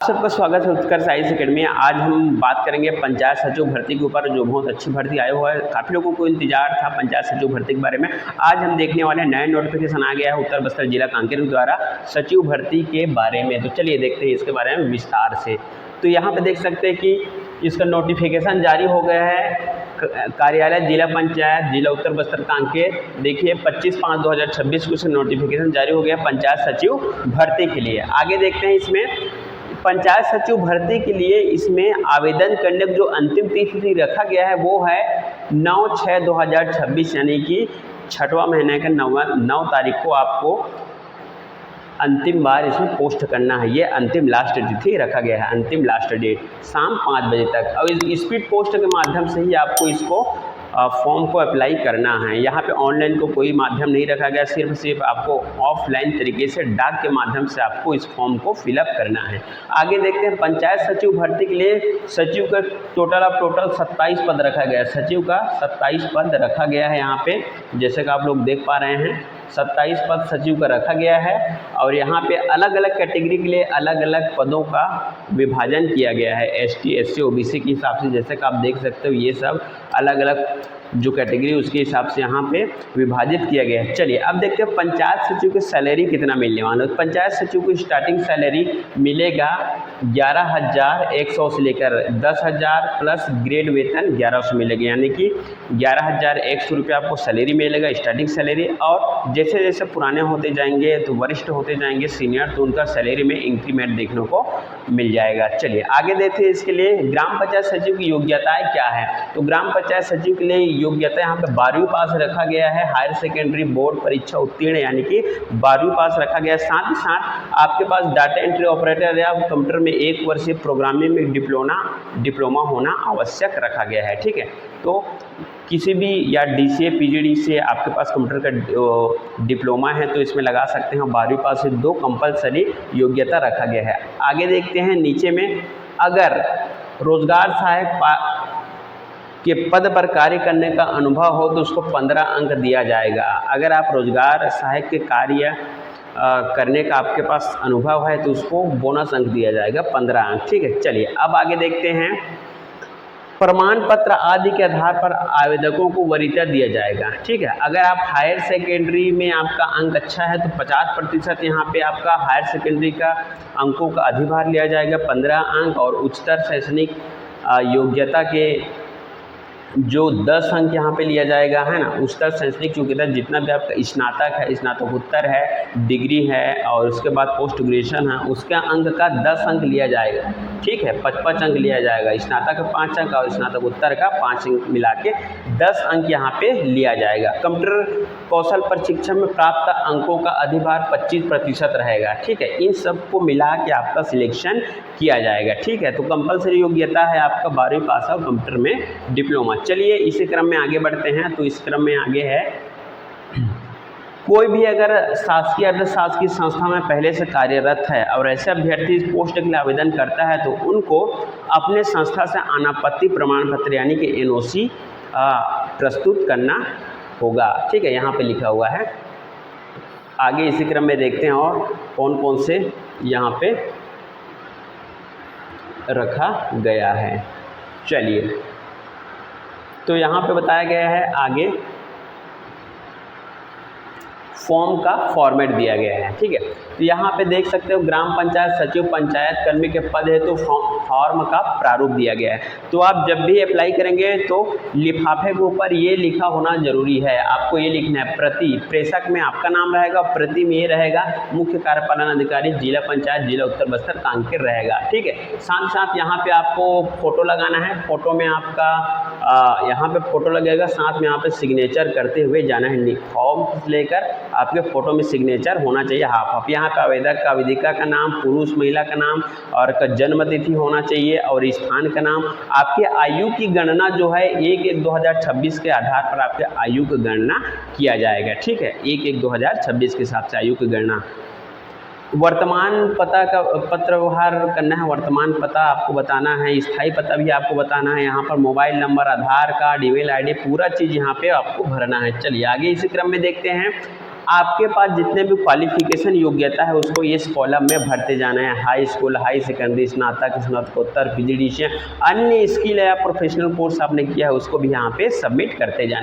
सबका स्वागत है उत्कर्ष आईएएस अकेडमी। आज हम बात करेंगे पंचायत सचिव भर्ती के ऊपर, जो बहुत अच्छी भर्ती आया हुआ है। काफ़ी लोगों को इंतजार था पंचायत सचिव भर्ती के बारे में। आज हम देखने वाले हैं, नया नोटिफिकेशन आ गया है उत्तर बस्तर जिला कांकेर द्वारा सचिव भर्ती के बारे में। तो चलिए देखते हैं इसके बारे में विस्तार से। तो यहाँ पर देख सकते हैं कि इसका नोटिफिकेशन जारी हो गया है। कार्यालय जिला पंचायत जिला उत्तर बस्तर कांकेर, देखिए 25/5/2026 को इसका नोटिफिकेशन जारी हो गया पंचायत सचिव भर्ती के लिए। आगे देखते हैं इसमें पंचायत सचिव भर्ती के लिए इसमें आवेदन करने का जो अंतिम तिथि रखा गया है वो है 9/6/2026, यानी कि 6वां महीने का 9 तारीख को आपको अंतिम बार इसमें पोस्ट करना है। ये अंतिम लास्ट तिथि रखा गया है, अंतिम लास्ट डेट शाम 5 बजे तक। और इस स्पीड पोस्ट के माध्यम से ही आपको इसको फॉर्म को अप्लाई करना है। यहाँ पे ऑनलाइन को कोई माध्यम नहीं रखा गया, सिर्फ आपको ऑफलाइन तरीके से डाक के माध्यम से आपको इस फॉर्म को फिलअप करना है। आगे देखते हैं पंचायत सचिव भर्ती के लिए सचिव का टोटल 27 पद रखा गया है। सचिव का 27 पद रखा गया है यहाँ पे, जैसे कि आप लोग देख पा रहे हैं 27 पद सचिव का रखा गया है। और यहाँ पे अलग अलग कैटेगरी के लिए अलग अलग पदों का विभाजन किया गया है, ST SC OBC के हिसाब से। जैसे कि आप देख सकते हो ये सब अलग अलग जो कैटेगरी उसके हिसाब से यहाँ पे विभाजित किया गया है। चलिए अब देखते हैं पंचायत सचिव की सैलरी कितना मिलने वाला है। पंचायत सचिव को स्टार्टिंग सैलरी मिलेगा 11,100 से लेकर 10,000 प्लस ग्रेड वेतन 1100 मिलेगा, यानी कि 11,100 रुपये आपको सैलरी मिलेगा स्टार्टिंग सैलरी। और जैसे जैसे पुराने होते जाएंगे तो वरिष्ठ होते जाएंगे सीनियर, तो उनका सैलरी में इंक्रीमेंट देखने को मिल जाएगा। चलिए आगे देखते हैं इसके लिए ग्राम पंचायत सचिव की योग्यताएँ क्या है। तो ग्राम पंचायत सचिव के लिए योग्यता यहाँ पे 12वीं पास रखा गया है, हायर सेकेंडरी बोर्ड परीक्षा उत्तीर्ण यानी कि 12वीं पास रखा गया है। साथ ही साथ आपके पास डाटा एंट्री ऑपरेटर या कंप्यूटर में 1 वर्षीय प्रोग्रामिंग में डिप्लोमा होना आवश्यक रखा गया है। ठीक है, तो किसी भी या DCA PGD से आपके पास कंप्यूटर का डिप्लोमा है तो इसमें लगा सकते हैं। 12वीं पास से 2 कंपलसरी योग्यता रखा गया है। आगे देखते हैं नीचे में, अगर रोजगार सहायक के पद पर कार्य करने का अनुभव हो तो उसको 15 अंक दिया जाएगा। अगर आप रोजगार सहायक के कार्य करने का आपके पास अनुभव है तो उसको बोनस अंक दिया जाएगा 15 अंक। ठीक है, चलिए अब आगे देखते हैं। प्रमाण पत्र आदि के आधार पर आवेदकों को वरीयता दिया जाएगा। ठीक है, अगर आप हायर सेकेंडरी में आपका अंक अच्छा है तो 50% यहाँ पे आपका हायर सेकेंडरी का अंकों का अधिभार लिया जाएगा 15 अंक। और उच्चतर शैक्षणिक योग्यता के जो 10 अंक यहाँ पे लिया जाएगा, है ना। उच्चतर शैक्षणिक योग्यता जितना भी आपका स्नातक है, स्नातकोत्तर है, डिग्री है और उसके बाद पोस्ट ग्रेजुएशन है, उसका अंक का 10 अंक लिया जाएगा। ठीक है, 55 अंक लिया जाएगा। स्नातक का 5 अंक और स्नातकोत्तर का 5 अंक मिला के 10 अंक यहाँ पे लिया जाएगा। कंप्यूटर कौशल प्रशिक्षण में प्राप्त अंकों का अधिभार 25% रहेगा। ठीक है, इन सबको मिला के आपका सिलेक्शन किया जाएगा। ठीक है, तो कंपलसरी योग्यता है आपका 12वीं पास और कंप्यूटर में डिप्लोमा। चलिए इसी क्रम में आगे बढ़ते हैं। तो इस क्रम में आगे है, कोई भी अगर शासकीय अर्ध शासकीय संस्था में पहले से कार्यरत है और ऐसे अभ्यर्थी इस पोस्ट के लिए आवेदन करता है तो उनको अपने संस्था से अनापत्ति प्रमाण पत्र यानी कि NOC प्रस्तुत करना होगा। ठीक है, यहाँ पे लिखा हुआ है। आगे इसी क्रम में देखते हैं और कौन कौन से यहाँ पे रखा गया है। चलिए, तो यहाँ पे बताया गया है, आगे फॉर्म का फॉर्मेट दिया गया है। ठीक है, तो यहाँ पे देख सकते हो ग्राम पंचायत सचिव पंचायत कर्मी के पद है तो फॉर्म का प्रारूप दिया गया है। तो आप जब भी अप्लाई करेंगे तो लिफाफे के ऊपर ये लिखा होना जरूरी है। आपको ये लिखना है, प्रति प्रेषक में आपका नाम रहेगा, प्रति में ये रहेगा मुख्य कार्यपालन अधिकारी जिला पंचायत जिला उत्तर बस्तर कांकेर रहेगा। ठीक है, साथ साथ यहाँ पे आपको फोटो लगाना है। फोटो में आपका यहाँ पे फोटो लगेगा, साथ में यहाँ पे सिग्नेचर करते हुए जाना है। फॉर्म लेकर आपके फोटो में सिग्नेचर होना चाहिए हाफ। यहाँ पे आवेदक का वेदिका का नाम, पुरुष महिला का नाम और का जन्म तिथि होना चाहिए और स्थान का नाम। आपके आयु की गणना जो है 1/1/2026 के आधार पर आपके आयु की गणना किया जाएगा। ठीक है, 1/1/2026 के हिसाब से आयु की गणना। वर्तमान पता का पत्र व्यवहार करना है, वर्तमान पता आपको बताना है, स्थायी पता भी आपको बताना है। यहाँ पर मोबाइल नंबर, आधार कार्ड, ईमेल ID पूरा चीज़ यहाँ पे आपको भरना है। चलिए आगे इसी क्रम में देखते हैं। आपके पास जितने भी क्वालिफिकेशन योग्यता है उसको इस कॉलम में भरते जाना है। हाई स्कूल, हाई सेकेंडरी, स्नातक, स्नातकोत्तर, पीजीडीसीए, अन्य स्किल या प्रोफेशनल कोर्स आपने किया है उसको भी यहाँ पे सबमिट करते जाना है।